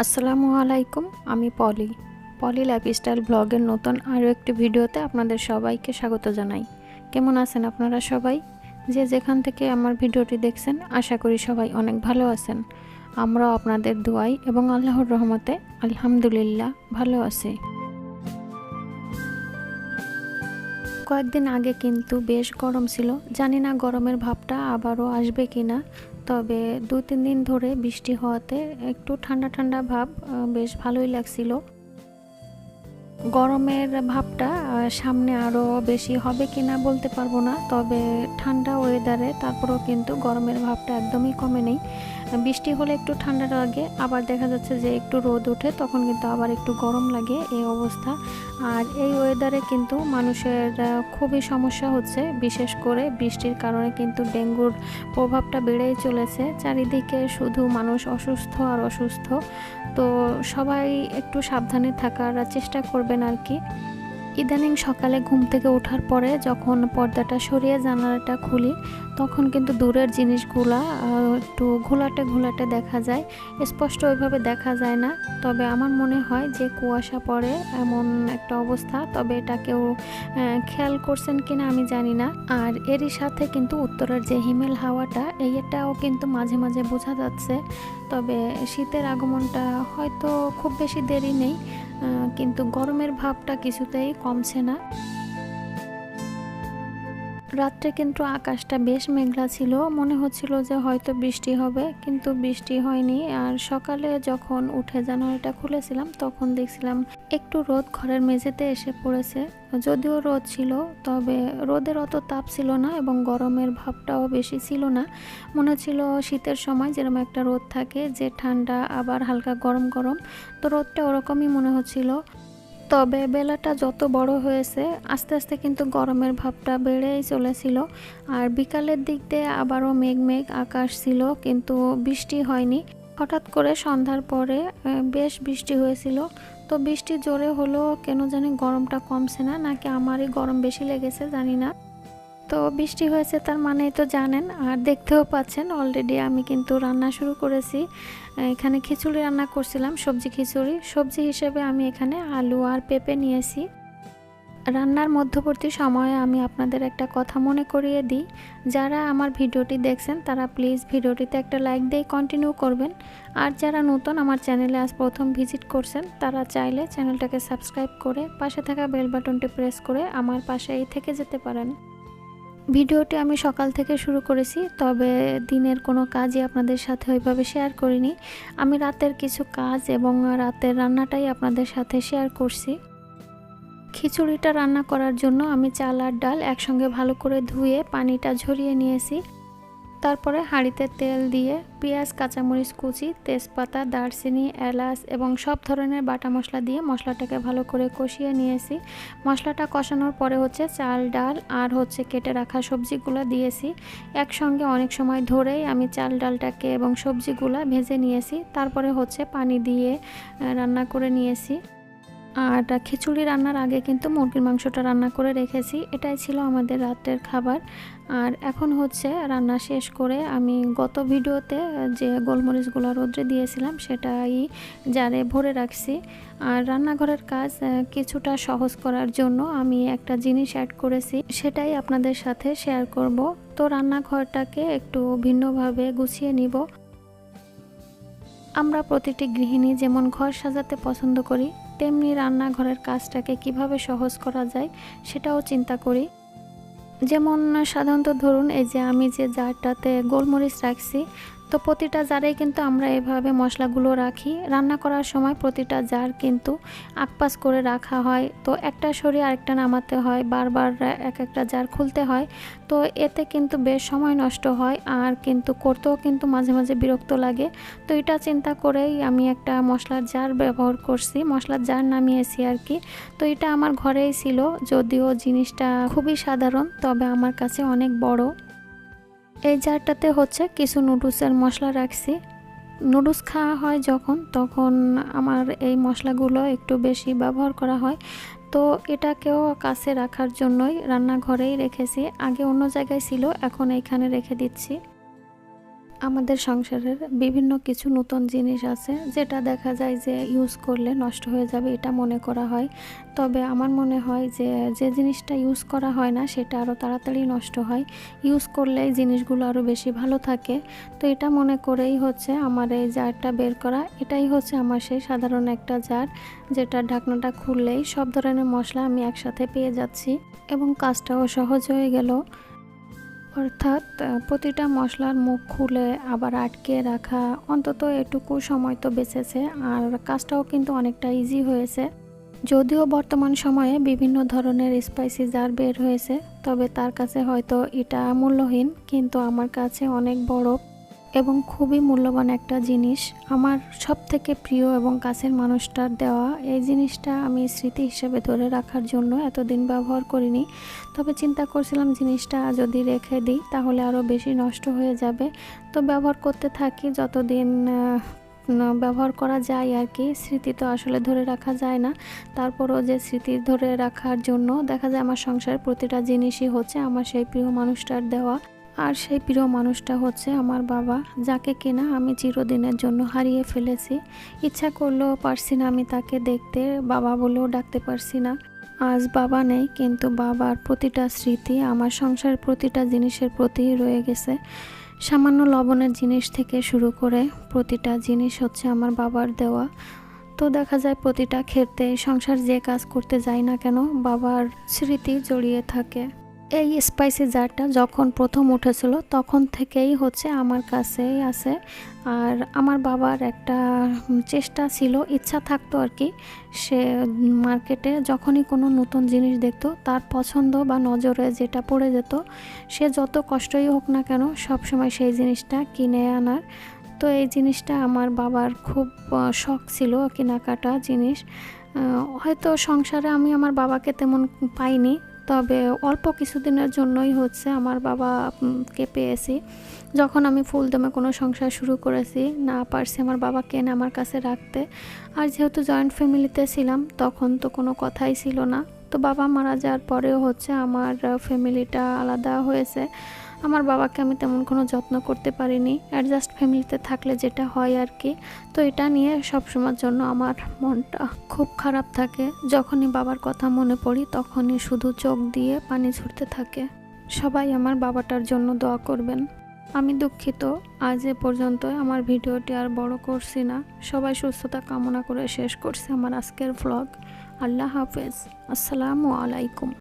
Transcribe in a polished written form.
আসসালামু আলাইকুম। আমি পলি লাইফস্টাইল ব্লগের নতুন আরও একটি ভিডিওতে আপনাদের সবাইকে স্বাগত জানাই। কেমন আছেন আপনারা সবাই? যে যেখান থেকে আমার ভিডিওটি দেখছেন, আশা করি সবাই অনেক ভালো আছেন। আমরাও আপনাদের দোয়াই এবং আল্লাহর রহমতে আলহামদুলিল্লাহ ভালো আছি। কয়েকদিন আগে কিন্তু বেশ গরম ছিল, জানি না গরমের ভাবটা আবারও আসবে কিনা। তবে 2-3 দিন ধরে বৃষ্টি হওয়াতে একটু ঠান্ডা ঠান্ডা ভাব, বেশ ভালোই লাগছিল। গরমের ভাবটা সামনে আরও বেশি হবে কিনা বলতে পারবো না, তবে ঠান্ডা ওয়েদারে তারপরেও কিন্তু গরমের ভাবটা একদমই কমে নেই। বৃষ্টি হলে একটু ঠান্ডা লাগে, আবার দেখা যাচ্ছে যে একটু রোদ ওঠে, তখন কিন্তু আবার একটু গরম লাগে, এই অবস্থা। আর এই ওয়েদারে কিন্তু মানুষের খুবই সমস্যা হচ্ছে, বিশেষ করে বৃষ্টির কারণে কিন্তু ডেঙ্গুর প্রভাবটা বেড়েই চলেছে। চারিদিকে শুধু মানুষ অসুস্থ আর অসুস্থ। তো সবাই একটু সাবধানে থাকার চেষ্টা করবেন আর কি। ইদানিং সকালে ঘুম থেকে ওঠার পরে যখন পর্দাটা সরিয়ে জানালাটা খুলি, তখন কিন্তু দূরের জিনিসগুলা একটু ঘোলাটে ঘোলাটে দেখা যায়, স্পষ্ট ওইভাবে দেখা যায় না। তবে আমার মনে হয় যে কুয়াশা পড়ে এমন একটা অবস্থা, তবে এটা কেউ খেয়াল করছেন কিনা আমি জানি না। আর এরই সাথে কিন্তু উত্তরের যে হিমেল হাওয়াটা, এইটাও কিন্তু মাঝে মাঝে বোঝা যাচ্ছে। তবে শীতের আগমনটা হয়তো খুব বেশি দেরি নেই, কিন্তু গরমের ভাবটা কিছুতেই কমছে না। রাত্রে কিন্তু আকাশটা বেশ মেঘলা ছিল, মনে হচ্ছিল যে হয়তো বৃষ্টি হবে, কিন্তু বৃষ্টি হয়নি। আর সকালে যখন উঠে জানালাটা খুলেছিলাম, তখন দেখছিলাম একটু রোদ ঘরের মেঝেতে এসে পড়েছে। যদিও রোদ ছিল, তবে রোদের অত তাপ ছিল না এবং গরমের ভাবটাও বেশি ছিল না। মনে হচ্ছিল শীতের সময় যেরকম একটা রোদ থাকে, যে ঠান্ডা আবার হালকা গরম গরম, তো রোদটা ওরকমই মনে হচ্ছিল। তবে বেলাটা যত বড় হয়েছে, আস্তে আস্তে কিন্তু গরমের ভাবটা বেড়েই চলেছিল। আর বিকালের দিক দিয়ে আবারও মেঘ মেঘ আকাশ ছিল, কিন্তু বৃষ্টি হয়নি। হঠাৎ করে সন্ধ্যার পরে বেশ বৃষ্টি হয়েছিল। তো বৃষ্টি জোরে হলো কেন জানি গরমটা কমছে না, নাকি আমারই গরম বেশি লেগেছে জানি না। তো বৃষ্টি হয়েছে তার মানেই তো জানেন, আর দেখতেও পাচ্ছেন অলরেডি আমি কিন্তু রান্না শুরু করেছি। এখানে খিচুড়ি রান্না করছিলাম, সবজি খিচুড়ি। সবজি হিসেবে আমি এখানে আলু আর পেঁপে নিয়েছি। রান্নার মধ্যবর্তী সময়ে আমি আপনাদের একটা কথা মনে করিয়ে দিই, যারা আমার ভিডিওটি দেখছেন তারা প্লিজ ভিডিওটিতে একটা লাইক দিয়ে কন্টিনিউ করবেন। আর যারা নতুন আমার চ্যানেলে আজ প্রথম ভিজিট করছেন, তারা চাইলে চ্যানেলটাকে সাবস্ক্রাইব করে পাশে থাকা বেল বাটনটি প্রেস করে আমার পাশেই থেকে যেতে পারেন। ভিডিওটি আমি সকাল থেকে শুরু করেছি, তবে দিনের কোনো কাজই আপনাদের সাথে ওইভাবে শেয়ার করিনি। আমি রাতের কিছু কাজ এবং রাতের রান্নাটাই আপনাদের সাথে শেয়ার করছি। খিচুড়িটা রান্না করার জন্য আমি চাল আর ডাল একসঙ্গে ভালো করে ধুয়ে পানিটা ঝরিয়ে নিয়েছি। তারপরে হাঁড়িতে তেল দিয়ে পেঁয়াজ, কাঁচামরিচ কুচি, তেজপাতা, দারচিনি, এলাচ এবং সব ধরনের বাটা মশলা দিয়ে মশলাটাকে ভালো করে কষিয়ে নিয়েছি। মশলাটা কষানোর পরে চাল, ডাল আর কেটে রাখা সবজিগুলো দিয়েছি। একসঙ্গে অনেক সময় ধরেই আমি চাল ডালটাকে এবং সবজিগুলো ভেজে নিয়েছি। তারপরে পানি দিয়ে রান্না করে নিয়েছি। আর খিচুড়ি রান্নার আগে কিন্তু মুরগির মাংসটা রান্না করে রেখেছি, এটাই ছিল আমাদের রাতের খাবার। আর এখন রান্না শেষ করে আমি গত ভিডিওতে যে গোলমরিচগুলো রোদ্রে দিয়েছিলাম, সেটাই জারে ভরে রাখছি। আর রান্নাঘরের কাজ কিছুটা সহজ করার জন্য আমি একটা জিনিস অ্যাড করেছি, সেটাই আপনাদের সাথে শেয়ার করব। তো রান্নাঘরটাকে একটু ভিন্নভাবে গুছিয়ে নিব। আমরা প্রতিটি গৃহিণী যেমন ঘর সাজাতে পছন্দ করি, তেমনি রান্নাঘরের কাজটাকে কিভাবে সহজ করা যায় সেটাও চিন্তা করি। যেমন সাধারণত ধরুন, এই যে আমি যে জারটাতে গোলমরিচ রাখছি, তো প্রতিটা জারেই কিন্তু আমরা এভাবে মশলাগুলো রাখি। রান্না করার সময় প্রতিটা জার কিন্তু আকপাস করে রাখা হয়, তো একটা সরিয়ে আরেকটা নামাতে হয়, বারবার এক একটা জার খুলতে হয়। তো এতে কিন্তু বেশ সময় নষ্ট হয়, আর কিন্তু করতেও কিন্তু মাঝে মাঝে বিরক্ত লাগে। তো এটা চিন্তা করেই আমি একটা মশলার জার ব্যবহার করছি, মশলার জার নামিয়েছি আর কি। তো এটা আমার ঘরেই ছিল, যদিও জিনিসটা খুবই সাধারণ, তবে আমার কাছে অনেক বড়। এই জারটাতে কিছু নুডলসের মশলা রাখছি। নুডলস খাওয়া হয় যখন, তখন আমার এই মশলাগুলো একটু বেশি ব্যবহার করা হয়। তো এটাকেও কাছে রাখার জন্যই রান্নাঘরেই রেখেছি। আগে অন্য জায়গায় ছিল, এখন এইখানে রেখে দিচ্ছি। আমাদের সংসারের বিভিন্ন কিছু নতুন জিনিস আছে যেটা দেখা যায় যে ইউজ করলে নষ্ট হয়ে যাবে এটা মনে করা হয়। তবে আমার মনে হয় যে যে জিনিসটা ইউজ করা হয় না সেটা আরও তাড়াতাড়ি নষ্ট হয়, ইউজ করলে জিনিসগুলো আরও বেশি ভালো থাকে। তো এটা মনে করেই হচ্ছে আমার এই জারটা বের করা। এটাই হচ্ছে আমার সেই সাধারণ একটা জার, যেটার ঢাকনাটা খুললেই সব ধরনের মশলা আমি একসাথে পেয়ে যাচ্ছি এবং কাজটাও সহজ হয়ে গেল। অর্থাৎ প্রতিটা মশলার মুখ খুলে আবার আটকে রাখা, অন্তত এটুকু সময় তো বেঁচেছে আর কাজটাও কিন্তু অনেকটা ইজি হয়েছে। যদিও বর্তমান সময়ে বিভিন্ন ধরনের স্পাইসি জার বের হয়েছে, তবে তার কাছে হয়তো এটা মূল্যহীন, কিন্তু আমার কাছে অনেক বড় এবং খুবই মূল্যবান একটা জিনিস। আমার সবথেকে প্রিয় এবং কাছের মানুষটার দেওয়া এই জিনিসটা আমি স্মৃতি হিসেবে ধরে রাখার জন্য এতদিন ব্যবহার করিনি। তবে চিন্তা করছিলাম জিনিসটা যদি রেখে দিই তাহলে আরও বেশি নষ্ট হয়ে যাবে। তো ব্যবহার করতে থাকি যতদিন ব্যবহার করা যায় আর কি। স্মৃতি তো আসলে ধরে রাখা যায় না, তারপরও যে স্মৃতি ধরে রাখার জন্য দেখা যায় আমার সংসারের প্রতিটা জিনিসই হচ্ছে আমার সেই প্রিয় মানুষটার দেওয়া। আর সেই প্রিয় মানুষটা হচ্ছে আমার বাবা, যাকে কিনা আমি চিরদিনের জন্য হারিয়ে ফেলেছি। ইচ্ছা করলেও পারছি না আমি তাকে দেখতে, বাবা বলেও ডাকতে পারছি না। আজ বাবা নেই, কিন্তু বাবার প্রতিটা স্মৃতি আমার সংসারের প্রতিটা জিনিসের প্রতি রয়ে গেছে। সামান্য লবণের জিনিস থেকে শুরু করে প্রতিটা জিনিস হচ্ছে আমার বাবার দেওয়া। তো দেখা যায় প্রতিটা ক্ষেত্রে সংসার যে কাজ করতে যাই না কেন বাবার স্মৃতি জড়িয়ে থাকে। এই স্পাইসি জারটা যখন প্রথম উঠেছিল তখন থেকেই হচ্ছে আমার কাছেই আছে। আর আমার বাবার একটা চেষ্টা ছিল, ইচ্ছা থাকতো আর কি, সে মার্কেটে যখনই কোনো নতুন জিনিস দেখতো তার পছন্দ বা নজরে যেটা পড়ে যেত, সে যত কষ্টই হোক না কেন সবসময় সেই জিনিসটা কিনে আনার। তো এই জিনিসটা আমার বাবার খুব শখ ছিল, কেনাকাটা জিনিস। হয়তো সংসারে আমি আমার বাবাকে তেমন পাইনি, তবে অল্প কিছুদিনের জন্যই হচ্ছে আমার বাবাকে পেয়েছি। যখন আমি ফুল দমে কোনো সংসার শুরু করেছি, না পারছি আমার বাবাকে এনে আমার কাছে রাখতে। আর যেহেতু জয়েন্ট ফ্যামিলিতে ছিলাম তখন তো কোনো কথাই ছিল না। তো বাবা মারা যাওয়ার পরেও হচ্ছে আমার ফ্যামিলিটা আলাদা হয়েছে। আমার বাবাকে আমি তেমন কোনো যত্ন করতে পারিনি, অ্যাডজাস্ট ফ্যামিলিতে থাকলে যেটা হয় আর কি। তো এটা নিয়ে সবসময়ের জন্য আমার মনটা খুব খারাপ থাকে। যখনই বাবার কথা মনে পড়ি তখনই শুধু চোখ দিয়ে পানি ঝরতে থাকে। সবাই আমার বাবাটার জন্য দোয়া করবেন। আমি দুঃখিত, আজ এ পর্যন্ত। আমার ভিডিওটি আর বড় করছি না। সবাই সুস্থতা কামনা করে শেষ করছি আমার আজকের ভ্লগ। আল্লাহ হাফেজ, আসসালামু আলাইকুম।